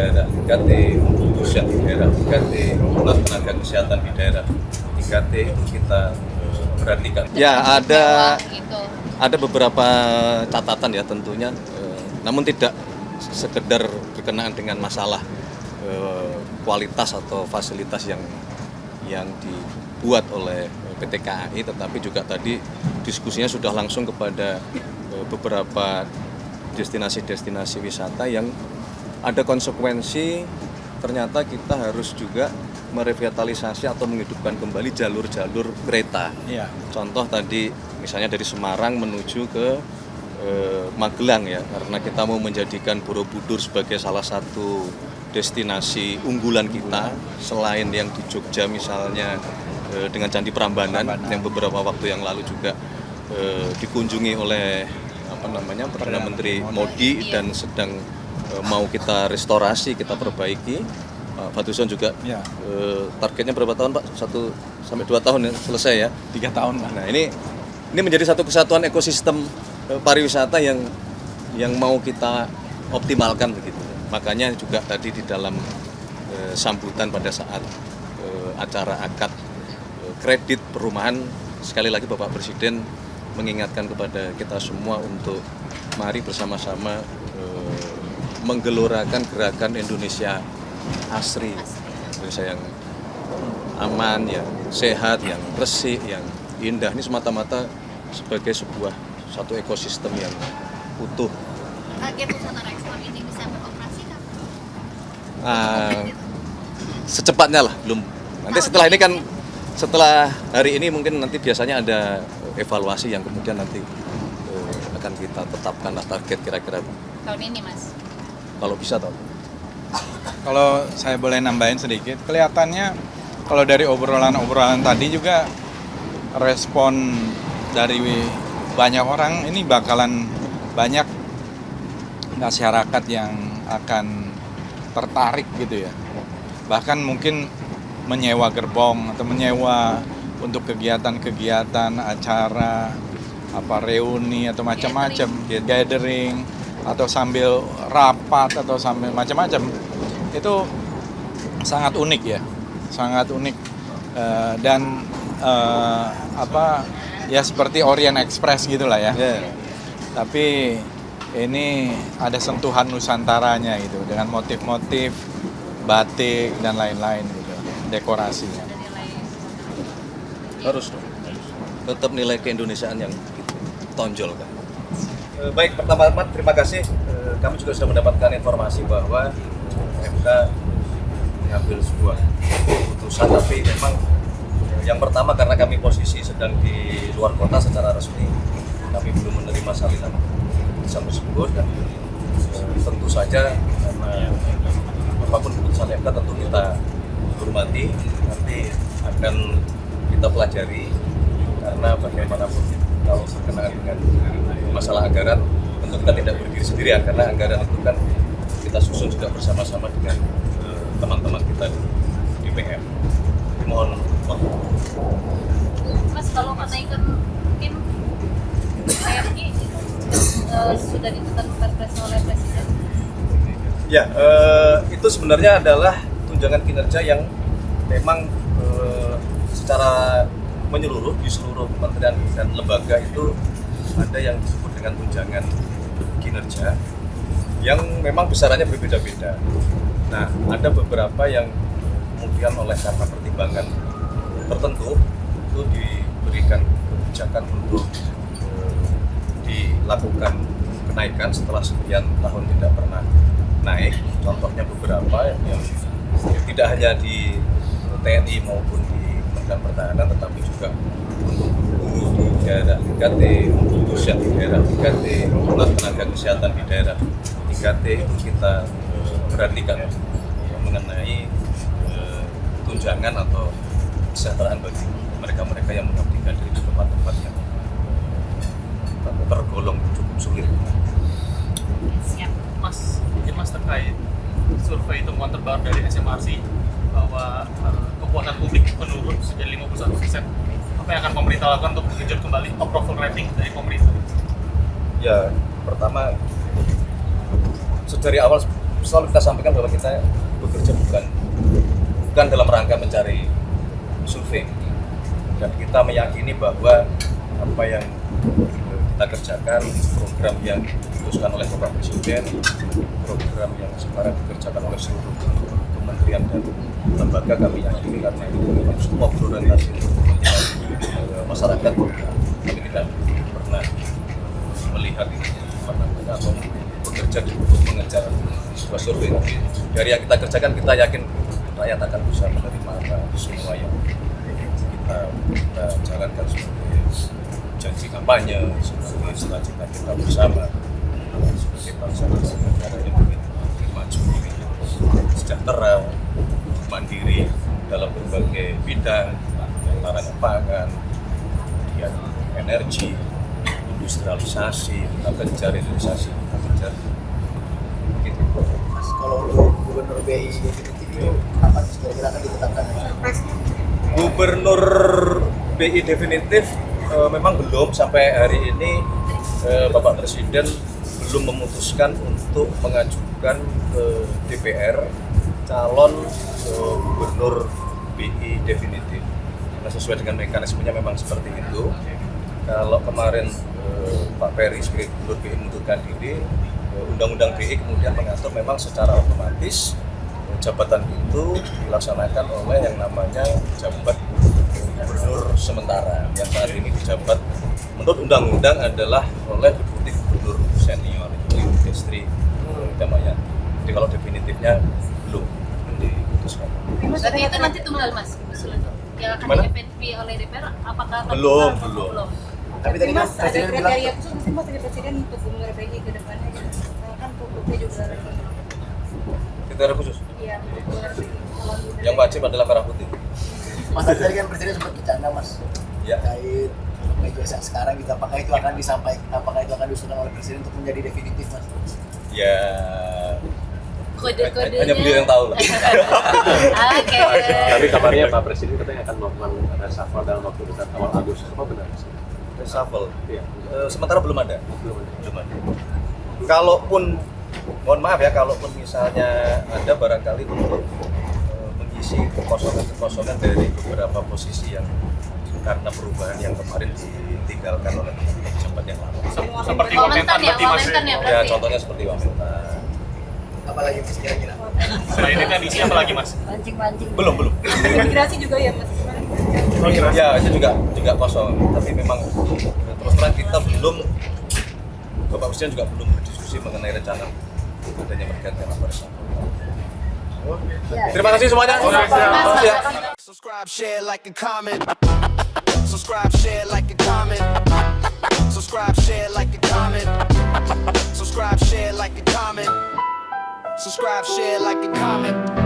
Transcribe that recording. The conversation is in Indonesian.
daerah, 3T untuk pusat di daerah, 3T untuk tenaga kesehatan di daerah, 3T itu kita perhatikan. Ya, ada beberapa catatan ya tentunya, namun tidak sekedar berkenaan dengan masalah kualitas atau fasilitas yang dibuat oleh PT KAI, tetapi juga tadi diskusinya sudah langsung kepada beberapa destinasi-destinasi wisata yang ada konsekuensi. Ternyata kita harus juga merevitalisasi atau menghidupkan kembali jalur-jalur kereta. Iya. Contoh tadi misalnya dari Semarang menuju ke Magelang ya, karena kita mau menjadikan Borobudur sebagai salah satu destinasi unggulan kita, selain yang di Jogja misalnya dengan Candi Prambanan yang beberapa waktu yang lalu juga dikunjungi oleh Perdana Menteri Modi dan sedang mau kita restorasi, kita perbaiki. Pak Fadlizon juga targetnya berapa tahun Pak? 1 sampai 2 tahun ya selesai ya? 3 tahun lah. Nah ini menjadi satu kesatuan ekosistem pariwisata yang mau kita optimalkan begitu. Makanya juga tadi di dalam sambutan pada saat acara akad kredit perumahan, sekali lagi Bapak Presiden mengingatkan kepada kita semua untuk mari bersama-sama menggelorakan gerakan Indonesia asri, Indonesia yang aman, yang sehat, yang bersih, yang indah. Ini semata-mata sebagai satu ekosistem yang utuh. Target wisata ekspor ini bisa beroperasi Secepatnya lah, belum. Nanti setelah ini kan, setelah hari ini mungkin nanti biasanya ada evaluasi yang kemudian nanti akan kita tetapkan lah target kira-kira tahun ini Mas. kalau bisa tahun. Kalau saya boleh nambahin sedikit, kelihatannya kalau dari obrolan-obrolan tadi juga respon dari banyak orang ini bakalan banyak masyarakat yang akan tertarik gitu ya. Bahkan mungkin menyewa gerbong atau menyewa untuk kegiatan-kegiatan acara reuni atau macam-macam, gathering atau sambil rapat atau sambil macam-macam. Itu sangat unik ya, sangat unik. Dan ya seperti Orient Express gitulah ya. Tapi ini ada sentuhan nusantaranya gitu dengan motif-motif batik dan lain-lain gitu, dekorasinya. Harus dong, tetap nilai keindonesiaan yang tonjol kan. Baik, pertama-tama terima kasih. Kami juga sudah mendapatkan informasi bahwa MK mengambil sebuah keputusan, tapi memang yang pertama karena kami posisi sedang di luar kota secara resmi, kami belum menerima salinan keputusan tersebut, dan tentu saja karena apapun keputusan MK tentu kita hormati, nanti akan kita pelajari, karena bagaimanapun kalau berkenaan dengan masalah anggaran tentu kita tidak berdiri sendirian, karena anggaran itu kan kita susun juga bersama-sama dengan teman-teman kita di DPR. Mohon waktu. Mas, kalau kenaikan tim TNI sudah ditetapkan oleh Presiden? Ya, itu sebenarnya adalah tunjangan kinerja yang memang secara menyeluruh di seluruh kementerian dan lembaga itu ada yang disebut dengan tunjangan kinerja yang memang besarannya berbeda-beda. Nah, ada beberapa yang kemudian oleh karena pertimbangan tertentu itu diberikan kebijakan untuk dilakukan kenaikan setelah sekian tahun tidak pernah naik. Contohnya beberapa yang tidak hanya di TNI maupun di Kementerian Pertahanan, tetapi juga untuk guru di daerah 3T, untuk pusat di daerah 3T, untuk tenaga kesehatan di daerah 3T itu kita perhatikan mengenai tunjangan atau kesejahteraan bagi mereka-mereka yang mengabdikan diri di tempat-tempat yang tergolong cukup sulit. Siap. Mas, mungkin Mas terkait survei temuan terbaru dari SMRC bahwa kepuasan publik menurun sejak 51%. Apa yang akan pemerintah lakukan untuk menggenjot kembali approval rating dari pemerintah? Ya, pertama dari awal selalu kita sampaikan bahwa kita bekerja bukan dalam rangka mencari survei, dan kita meyakini bahwa apa yang kita kerjakan, program yang diputuskan oleh Bapak Presiden, program yang sekarang dikerjakan oleh seluruh kementerian dan lembaga, kami yakini karena itu memang semua berorientasi untuk kepentingan masyarakat. Kami tidak pernah melihat atau bekerja untuk mengejar sebuah survei. Dari yang kita kerjakan, kita yakin rakyat akan bisa menerima apa semua yang kita jalankan sebagai janji kampanye, sebagai cita-cita kita bersama, sebagai bangsa dan negara yang ingin maju, sejahtera, mandiri dalam berbagai bidang, antaranya pangan, kemudian energi, industrialisasi, kita kejar hilirisasi, kita kejar begitu. Mas, kalau untuk gubernur BI definitif itu kapan kira-kira akan ditetapkan? Gubernur BI definitif memang belum, sampai hari ini Bapak Presiden belum memutuskan untuk mengajukan ke DPR calon gubernur BI definitif. Nah, sesuai dengan mekanismenya memang seperti itu. Kalau kemarin Pak Peri sebagai gubernur BI mundurkan diri, Undang-Undang BI kemudian mengatur memang secara otomatis jabatan itu dilaksanakan oleh yang namanya jabat gubernur sementara, yang saat ini dijabat menurut undang-undang adalah oleh deputi gubernur senior, itu Ibu Destri Damayanti. Jadi kalau definitifnya belum diputuskan. Berarti itu nanti tunggal mas usulan yang akan Gimana? di oleh DPR, apakah akan Belum, tunggal? belum. Tapi tadi kan Mas, ada Presiden bilang kriteria khusus mungkin Mas dari Presiden untuk gubernur BI ke depannya gitu. Kan produknya juga regional. Kriteria khusus. Iya, untuk gubernur BI. Yang wajib adalah merah putih. Mas tadi kan Presiden sempat bercanda Mas Ya. terkait PJS yang sekarang gitu, apakah itu akan disampaikan, apakah itu akan diusulkan oleh Presiden untuk menjadi definitif Mas? Ya, Kode-kodenya hanya beliau yang tahu lah. Oke. Tapi kabarnya Pak Presiden katanya akan melakukan reshuffle dalam waktu dekat awal Agustus. Apa benar? Reshuffle. Iya. Sementara belum ada. Belum ada. Belum ada. Kalaupun, mohon maaf ya, kalaupun misalnya ada barangkali untuk mengisi kekosongan dari beberapa posisi yang karena perubahan yang kemarin ditinggalkan oleh pejabat yang lama. Seperti Wamentan ya, berarti mas. Wamentan ya Ya, berarti. contohnya seperti Wamentan. Apalagi Mas kira-kira? Selain itu yang diisi apa lagi mas? Mancing-mancing. Belum. Imigrasi juga ya Mas. Ya, itu juga kosong. Tapi memang terus terang kita belum, Bapak Presiden juga belum berdiskusi mengenai rencana adanya pergantian reshuffle. Terima kasih semuanya. Mas, Ya. Subscribe, share, like, and comment. Subscribe, share, like, and comment. Subscribe, share, like, and comment. Subscribe, share, like, and comment. Subscribe, share, like, and comment.